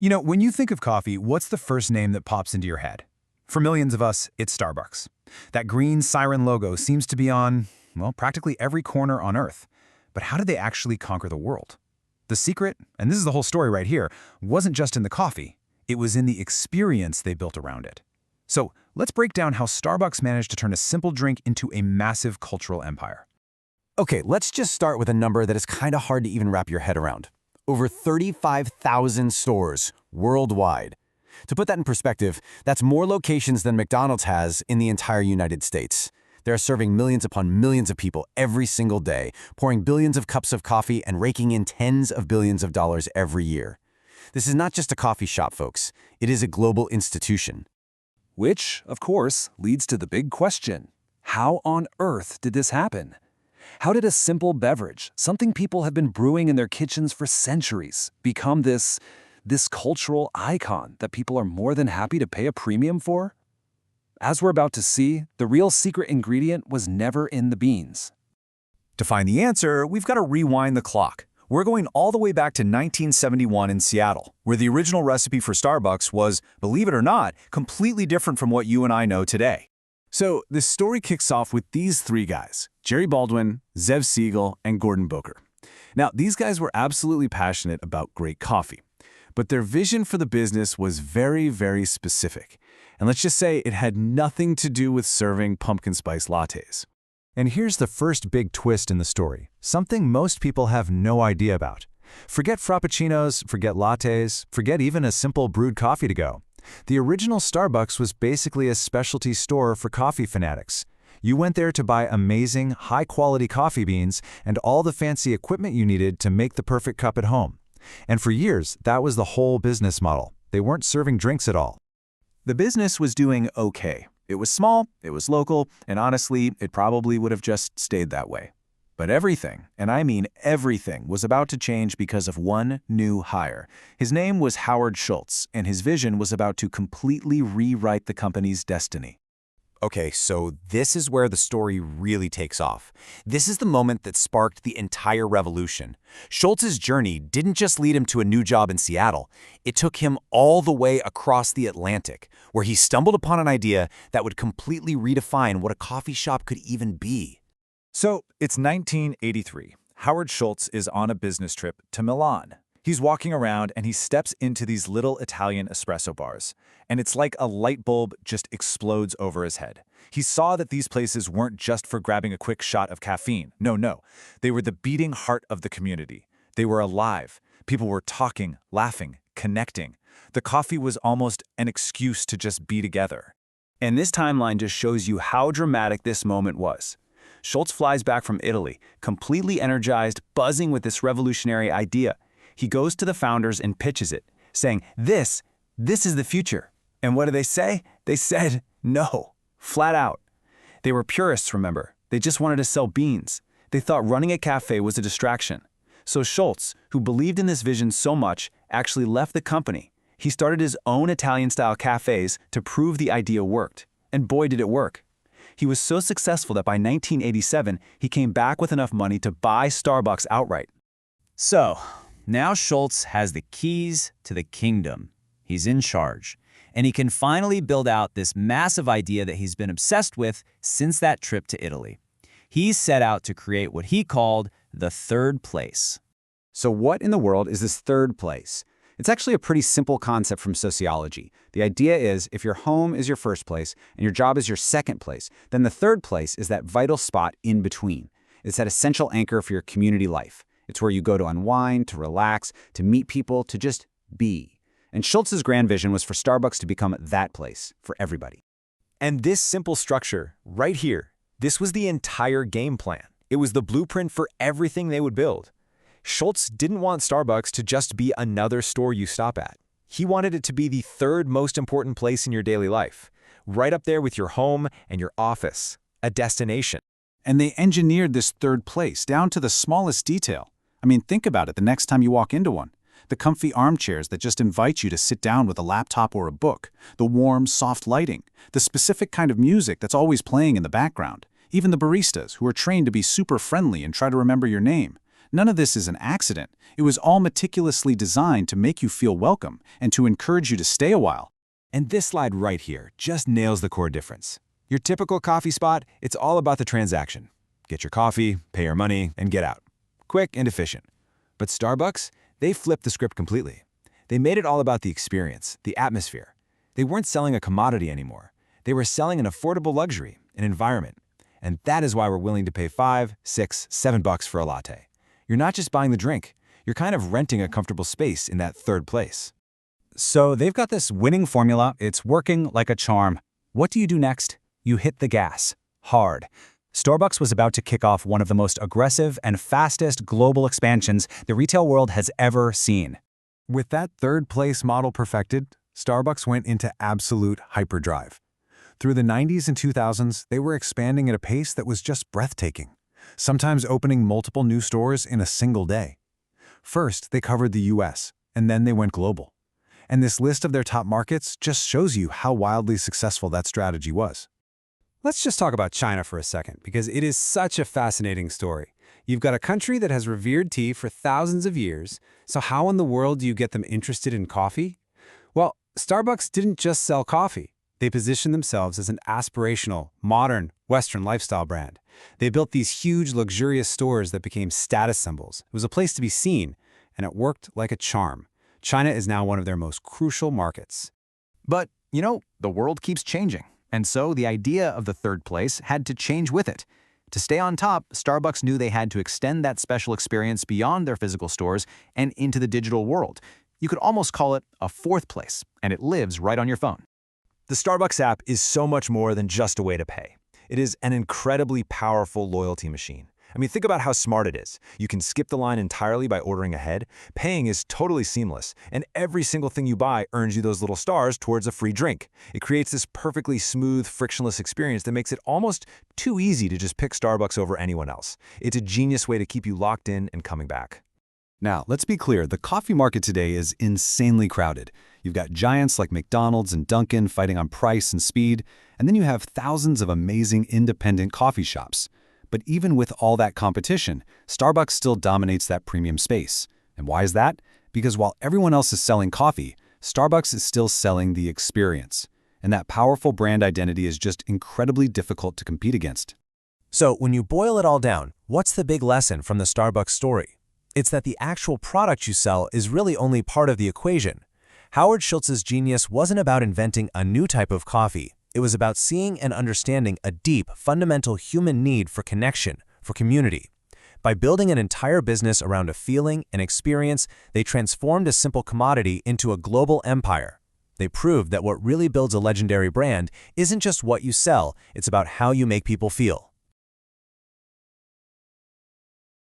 When you think of coffee, what's the first name that pops into your head? For millions of us, it's Starbucks. That green siren logo seems to be on, well, practically every corner on Earth. But how did they actually conquer the world? The secret, and this is the whole story right here, wasn't just in the coffee. It was in the experience they built around it. So let's break down how Starbucks managed to turn a simple drink into a massive cultural empire. Okay, let's just start with a number that is kind of hard to even wrap your head around. Over 35,000 stores worldwide. To put that in perspective, that's more locations than McDonald's has in the entire United States. They're serving millions upon millions of people every single day, pouring billions of cups of coffee and raking in tens of billions of dollars every year. This is not just a coffee shop, folks. It is a global institution. Which, of course, leads to the big question. How on earth did this happen? How did a simple beverage, something people have been brewing in their kitchens for centuries, become this cultural icon that people are more than happy to pay a premium for? As we're about to see, the real secret ingredient was never in the beans. To find the answer, we've got to rewind the clock. We're going all the way back to 1971 in Seattle, where the original recipe for Starbucks was, believe it or not, completely different from what you and I know today. So this story kicks off with these three guys, Jerry Baldwin, Zev Siegel, and Gordon Boker. Now, these guys were absolutely passionate about great coffee, but their vision for the business was very, very specific. And let's just say it had nothing to do with serving pumpkin spice lattes. And here's the first big twist in the story, something most people have no idea about. Forget frappuccinos, forget lattes, forget even a simple brewed coffee to go. The original Starbucks was basically a specialty store for coffee fanatics. You went there to buy amazing, high-quality coffee beans and all the fancy equipment you needed to make the perfect cup at home. And for years, that was the whole business model. They weren't serving drinks at all. The business was doing okay. It was small, it was local, and honestly, it probably would have just stayed that way. But everything, and I mean everything, was about to change because of one new hire. His name was Howard Schultz, and his vision was about to completely rewrite the company's destiny. Okay, so this is where the story really takes off. This is the moment that sparked the entire revolution. Schultz's journey didn't just lead him to a new job in Seattle. It took him all the way across the Atlantic, where he stumbled upon an idea that would completely redefine what a coffee shop could even be. So, it's 1983. Howard Schultz is on a business trip to Milan. He's walking around and he steps into these little Italian espresso bars. And it's like a light bulb just explodes over his head. He saw that these places weren't just for grabbing a quick shot of caffeine. No. They were the beating heart of the community. They were alive. People were talking, laughing, connecting. The coffee was almost an excuse to just be together. And this timeline just shows you how dramatic this moment was. Schultz flies back from Italy, completely energized, buzzing with this revolutionary idea. He goes to the founders and pitches it, saying, this is the future. And what did they say? They said no, flat out. They were purists, remember. They just wanted to sell beans. They thought running a cafe was a distraction. So Schultz, who believed in this vision so much, actually left the company. He started his own Italian-style cafes to prove the idea worked. And boy, did it work. He was so successful that by 1987, he came back with enough money to buy Starbucks outright. So, now Schultz has the keys to the kingdom. He's in charge, and he can finally build out this massive idea that he's been obsessed with since that trip to Italy. He set out to create what he called the third place. So what in the world is this third place? It's actually a pretty simple concept from sociology. The idea is if your home is your first place and your job is your second place, then the third place is that vital spot in between. It's that essential anchor for your community life. It's where you go to unwind, to relax, to meet people, to just be. And Schultz's grand vision was for Starbucks to become that place for everybody. And this simple structure, right here, this was the entire game plan. It was the blueprint for everything they would build. Schultz didn't want Starbucks to just be another store you stop at. He wanted it to be the third most important place in your daily life, right up there with your home and your office, a destination. And they engineered this third place down to the smallest detail. I mean, think about it the next time you walk into one. The comfy armchairs that just invite you to sit down with a laptop or a book, the warm, soft lighting, the specific kind of music that's always playing in the background, even the baristas who are trained to be super friendly and try to remember your name. None of this is an accident. It was all meticulously designed to make you feel welcome and to encourage you to stay a while. And this slide right here just nails the core difference. Your typical coffee spot, it's all about the transaction. Get your coffee, pay your money, and get out. Quick and efficient. But Starbucks, they flipped the script completely. They made it all about the experience, the atmosphere. They weren't selling a commodity anymore. They were selling an affordable luxury, an environment. And that is why we're willing to pay $5, $6, $7 for a latte. You're not just buying the drink. You're kind of renting a comfortable space in that third place. So they've got this winning formula. It's working like a charm. What do you do next? You hit the gas. Hard. Starbucks was about to kick off one of the most aggressive and fastest global expansions the retail world has ever seen. With that third-place model perfected, Starbucks went into absolute hyperdrive. Through the 90s and 2000s, they were expanding at a pace that was just breathtaking, sometimes opening multiple new stores in a single day. First, they covered the US, and then they went global. And this list of their top markets just shows you how wildly successful that strategy was. Let's just talk about China for a second, because it is such a fascinating story. You've got a country that has revered tea for thousands of years, so how in the world do you get them interested in coffee? Well, Starbucks didn't just sell coffee. They positioned themselves as an aspirational, modern, Western lifestyle brand. They built these huge, luxurious stores that became status symbols. It was a place to be seen, and it worked like a charm. China is now one of their most crucial markets. But, the world keeps changing. And so the idea of the third place had to change with it. To stay on top, Starbucks knew they had to extend that special experience beyond their physical stores and into the digital world. You could almost call it a fourth place, and it lives right on your phone. The Starbucks app is so much more than just a way to pay. It is an incredibly powerful loyalty machine. I mean, think about how smart it is. You can skip the line entirely by ordering ahead. Paying is totally seamless, and every single thing you buy earns you those little stars towards a free drink. It creates this perfectly smooth, frictionless experience that makes it almost too easy to just pick Starbucks over anyone else. It's a genius way to keep you locked in and coming back. Now, let's be clear, the coffee market today is insanely crowded. You've got giants like McDonald's and Dunkin' fighting on price and speed, and then you have thousands of amazing independent coffee shops. But even with all that competition, Starbucks still dominates that premium space. And why is that? Because while everyone else is selling coffee, Starbucks is still selling the experience. And that powerful brand identity is just incredibly difficult to compete against. So when you boil it all down, what's the big lesson from the Starbucks story? It's that the actual product you sell is really only part of the equation. Howard Schultz's genius wasn't about inventing a new type of coffee. It was about seeing and understanding a deep, fundamental human need for connection, for community. By building an entire business around a feeling, an experience, they transformed a simple commodity into a global empire. They proved that what really builds a legendary brand isn't just what you sell, it's about how you make people feel.